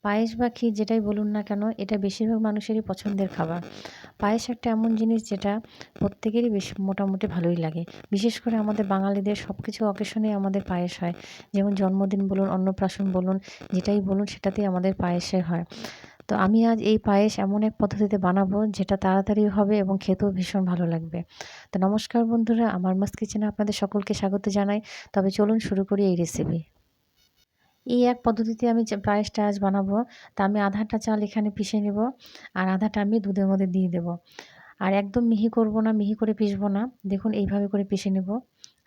পায়েস বা ক্ষীর যেটাই বলুন না কেন, এটা বেশিরভাগ মানুষেরই পছন্দের খাবার। পায়েস একটা এমন জিনিস যেটা প্রত্যেকেরই বেশ মোটামুটি ভালোই লাগে। বিশেষ করে আমাদের বাঙালিদের সবকিছু অকেশনেই আমাদের পায়েস হয়। যেমন জন্মদিন বলুন, অন্নপ্রাশন বলুন, যেটাই বলুন সেটাতেই আমাদের পায়েসের হয়। তো আমি আজ এই পায়েস এমন এক পদ্ধতিতে বানাবো যেটা তাড়াতাড়িও হবে এবং খেতেও ভীষণ ভালো লাগবে। তো নমস্কার বন্ধুরা, আমার মাস কিচেনে আপনাদের সকলকে স্বাগত জানাই। তবে চলুন শুরু করি এই রেসিপি। এই এক পদ্ধতিতে আমি পায়েসটা আজ বানাবো। তা আমি আধাটা চাল এখানে পিষে নেব, আর আধাটা আমি দুধের মধ্যে দিয়ে দেব। আর একদম মিহি করব না, মিহি করে পিষবো না। দেখুন এইভাবে করে পিষে নেব,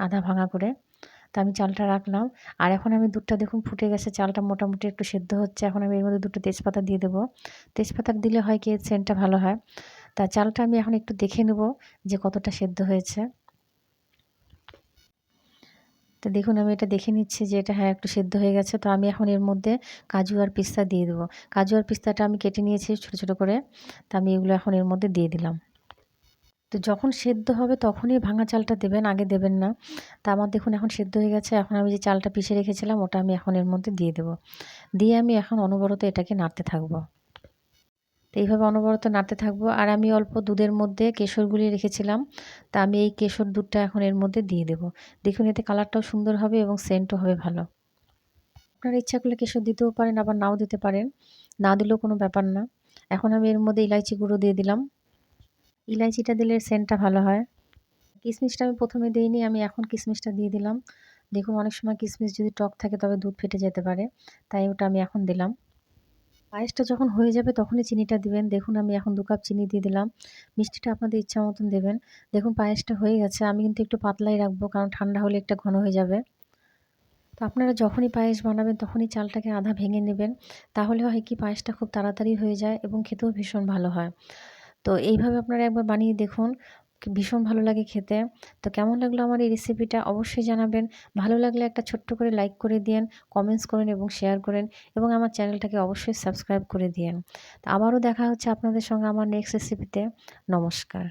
আধা ভাঙা করে। তা আমি চালটা রাখলাম। আর এখন আমি দুধটা দেখুন ফুটে গেছে, চালটা মোটামুটি একটু সেদ্ধ হচ্ছে। এখন আমি এর মধ্যে ২ টো তেজপাতা দিয়ে দেব। তেজপাতা দিলে হয় কি, সেন্টটা ভালো হয়। তা চালটা আমি এখন একটু দেখে নেব যে কতটা সেদ্ধ হয়েছে। তো দেখুন আমি এটা দেখে নিচ্ছি যে এটা একটু সেদ্ধ হয়ে গেছে। তো আমি এখন এর মধ্যে কাজু আর পিস্তা দিয়ে দেবো। কাজু আর পিস্তাটা আমি কেটে নিয়েছি ছোট, ছোট করে। তো আমি এগুলো এখন এর মধ্যে দিয়ে দিলাম। তো যখন সেদ্ধ হবে তখনই ভাঙা চালটা দেবেন, আগে দেবেন না। তা আমার দেখুন এখন সেদ্ধ হয়ে গেছে। এখন আমি যে চালটা পিষে রেখেছিলাম ওটা আমি এখন এর মধ্যে দিয়ে দেবো। দিয়ে আমি এখন অনবরত এটাকে নাড়তে থাকবো। তো এইভাবে অনবরত নাড়তে থাকবো। আর আমি অল্প দুধের মধ্যে কেশর গুলিয়ে রেখেছিলাম। তা আমি এই কেশর দুধটা এখন এর মধ্যে দিয়ে দেবো। দেখুন এতে কালারটাও সুন্দর হবে এবং সেন্টও হবে ভালো। আপনারা ইচ্ছা করলে কেশর দিতেও পারেন, আবার নাও দিতে পারেন। না দিলেও কোনো ব্যাপার না। এখন আমি এর মধ্যে ইলাইচি গুঁড়ো দিয়ে দিলাম। ইলাইচিটা দিলে সেন্টটা ভালো হয়। কিশমিশটা আমি ১ম এ দেইনি, আমি এখন কিশমিশটা দিয়ে দিলাম। দেখুন অনেক সময় কিশমিশ যদি টক থাকে তবে দুধ ফেটে যেতে পারে। তাই ওটা আমি এখন দিলাম। পায়েসটা যখন হয়ে যাবে তখনই চিনিটা দিবেন। দেখুন আমি এখন ২ কাপ চিনি দিয়ে দিলাম। মিষ্টিটা আপনাদের ইচ্ছা মতন দেবেন। দেখুন পায়েসটা হয়ে গেছে। আমি কিন্তু একটু পাতলাই রাখবো, কারণ ঠান্ডা হলে একটা ঘন হয়ে যাবে। তো আপনারা যখনই পায়েস বানাবেন তখনই চালটাকে আধা ভেঙে নেবেন। তাহলে হয় কি, পায়েসটা খুব তাড়াতাড়ি হয়ে যায় এবং খেতেও ভীষণ ভালো হয়। তো এইভাবে আপনারা একবার বানিয়ে দেখুন। ভীষণ ভালো লাগে খেতে। তো কেমন লাগলো আমার এই রেসিপিটা অবশ্যই জানাবেন। ভালো লাগলে একটা ছোট্ট করে লাইক করে দিয়েন, কমেন্টস করেন এবং শেয়ার করেন এবং আমার চ্যানেলটাকে অবশ্যই সাবস্ক্রাইব করে দিয়েন। তো আবারও দেখা হচ্ছে আপনাদের সঙ্গে আমার নেক্সট রেসিপিতে। নমস্কার।